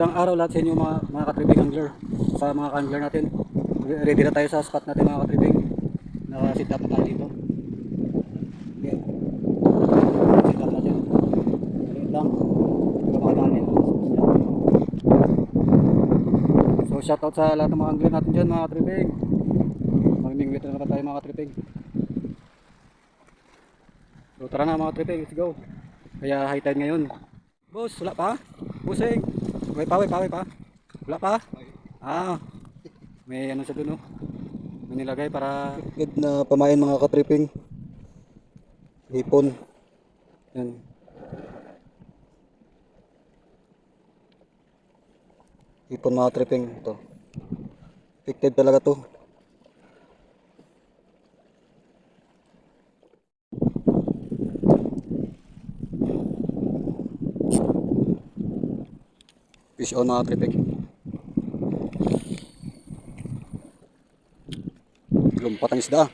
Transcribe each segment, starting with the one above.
Isang araw lahat sa inyo mga katribing angler. Sa mga angler natin, ready na tayo sa spot natin mga katribing. Naka-sit up na tayo dito. Okay. Sit up natin. Maliit lang. Makadali. So shoutout sa lahat ng mga angler natin dyan mga katribing. Mamimingwit na naman tayo mga katribing. So tara na mga katribing, let's go. Kaya high tide ngayon. Boss, wala pa? Busing. Way pa. Wala pa? Ah. May ano sa doon, oh. May nilagay para good na pamain mga katripping. Hipon. Yan. Hipon mga tripping ito. Effective talaga to. Fish on mga tripping. Lumpat ang isda.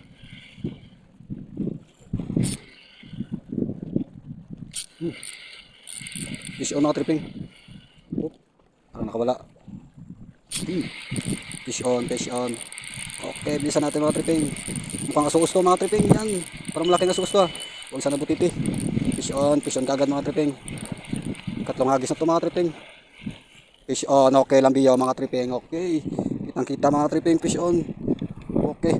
Fish on mga tripping. Parang nakawala. Fish on. Okay, bilisan natin mga tripping. Mukhang asuos to mga tripping. Yan. Parang malaki na asuos to. Huwag sana butiti. Fish on kagad mga tripping. Katlong hagis na to mga tripping. Fish on, okay lang biyaw mga tripping. Okay, kitang kita mga tripping. Fish on. Okay.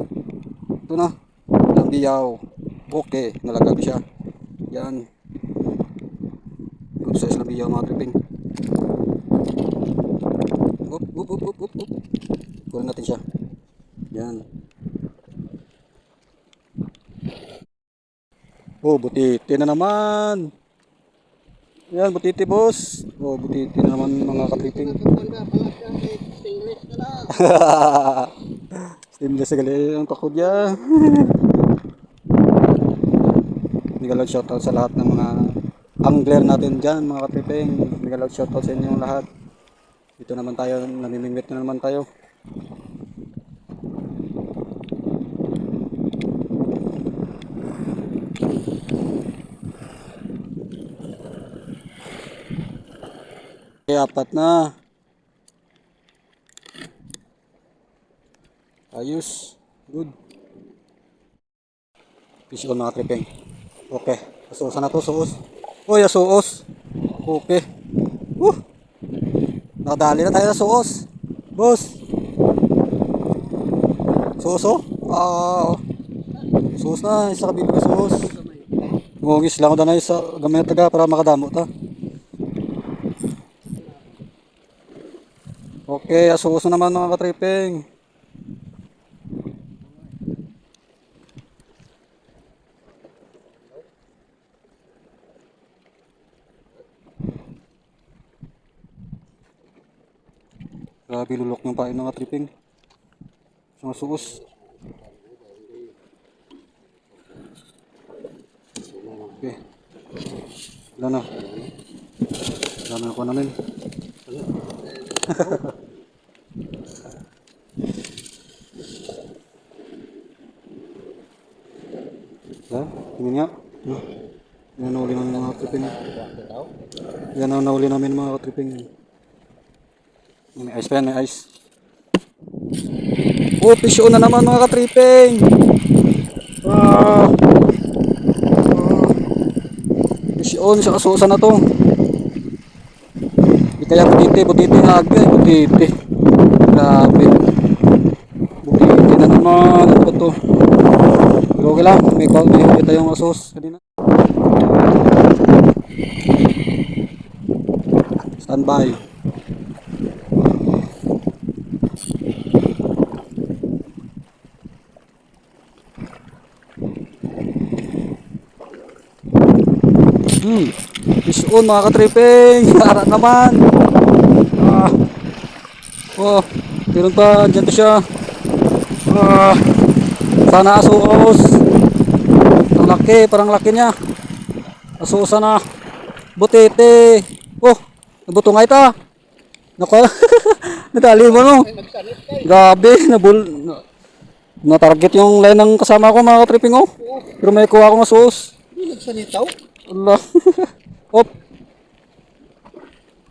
Ito na. Lang biyaw. Okay, nalagag siya. Yan. Good size lang biyaw mga tripping. Up. Kunin natin siya. Yan. Oh, butiti na naman. Yan, butiti boss. Oh, butiti na naman mga katripping. Stainless gali ang takod niya. Nagalag shoutout sa lahat ng mga angler natin dyan mga katripping. Nagalag shoutout sa inyong lahat. Dito naman tayo, namimingwit na naman tayo. Okay, apat na. Ayos. Good. Fish on mga tripping. Okay. Asuosan na to, suos. Uy, asuos. Okay. Nakadali na tayo sa suos. Boss. Suoso? Suos na. Isa kabilo ka suos. Ngungis lang ko na isa gamay na taga para makadamo ta. Okay, asuso naman mga katripping. Grabe lulok ng pain mga katripping. Sa suos. Okay. Wala na. Wala na ako namin. Tingin nga. Yan ang uli namin mga katripping. Yan ang nauli namin mga katripping. May ice pa yan, may ice. Oh, fish on na naman mga katripping. Fish on, sa kasusan na to. Di kaya butiti na agay, butiti. Grabe. Butiti na naman. Ano ba to? Pero okay lang, may huli tayong asos kanina. Standby. Fish on mga katripping. Hara naman. Oh, meron pa dyan to siya. Sana asuos. Ang laki, parang laki niya. Asuosan na. Butete. Oh, nabutungay ta. Nako. Nadali mo no. Grabe, na-target yung line ng kasama ko mga katripping oh. Pero may kuha akong asuos. Nagsanitaw? Allah. Op.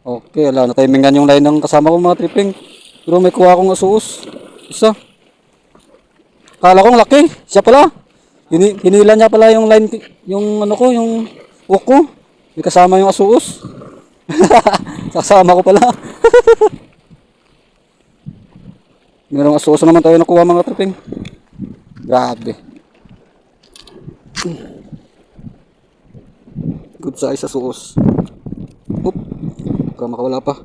Okay, ala, natimingan yung line ng kasama ko mga tripping. Pero may kuha akong asuos. Isa. Kala kong laki. Siya pala. Hinila niya pala yung line, yung ano ko, yung hook ko. May kasama yung asuos. Kasama ko pala. Merong asuos naman tayo nakuha mga tripping. Grabe. Good size asuos. Oop. Baka makawala pa.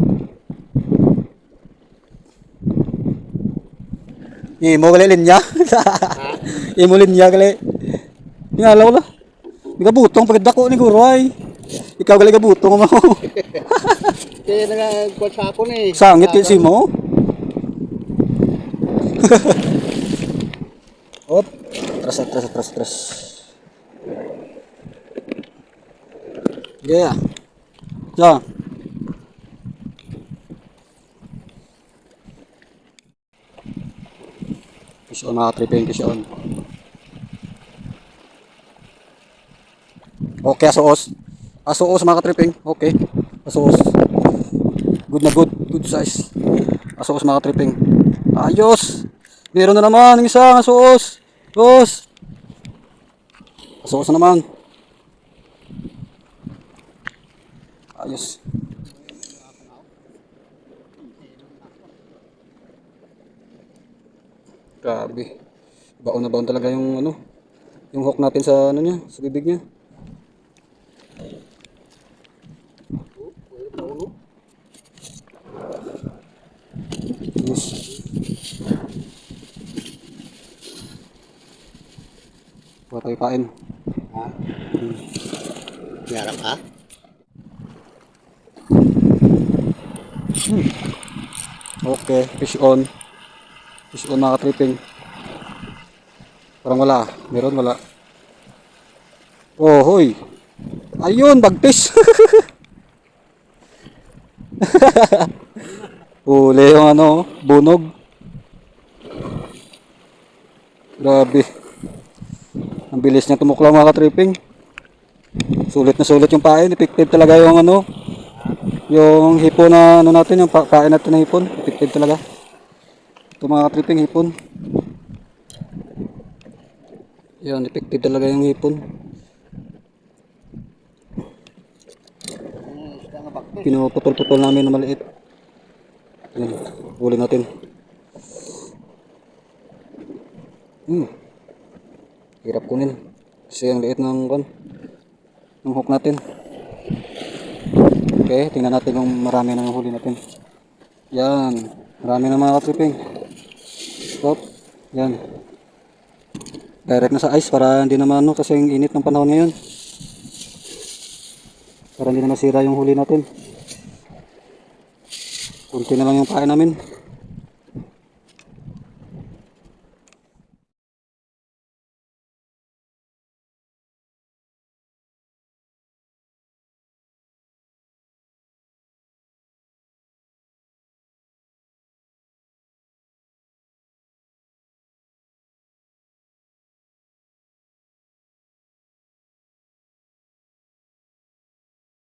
Imo gali linya. Imo linya gali. Ngalaw la. Gabutong pagdako ni guro ay. Ikaw gali gabutong mo. Kaya nagkuhan sa ako eh. Sangit kasi mo. Op. Tras. Yeah. Ja. Fish on mga tripping, fish on. Okay, asuos. Asuos mga tripping. Okay. Asuos. Good na good. Good size. Asuos mga tripping. Ayos. Meron na naman ng isang asuos. Asuos. Asuos na naman. Ayos. Grabe. Baon na baon talaga yung ano, yung hook natin sa ano niya, sa bibig niya. Yes. Buat tayo kain. Ha? Yarap ha? Okay, fish on. Fish on mga tripping. Parang wala. Meron wala. Oh, hoy. Ayun, bagfish. Huli yung ano, bunog. Grabe. Ang bilis niya tumuklaw mga tripping. Sulit na sulit yung pain. Effective talaga yung ano, yung hipon na ano natin, yung pain natin na hipon. Effective talaga. Ito mga tripping hipon. Yan, effective talaga yung hipon. Pinuputol-putol namin na maliit. Yan, huli natin. Hirap kunin. Kasi ang liit ng hook natin. Okay, tingnan natin kung marami na yung huli natin. Yan, marami na mga tripping. Stop. Yan. Direct na sa ice para hindi naman ano kasi ang init ng panahon ngayon. Para hindi na masira yung huli natin. Kunti na lang yung pain namin.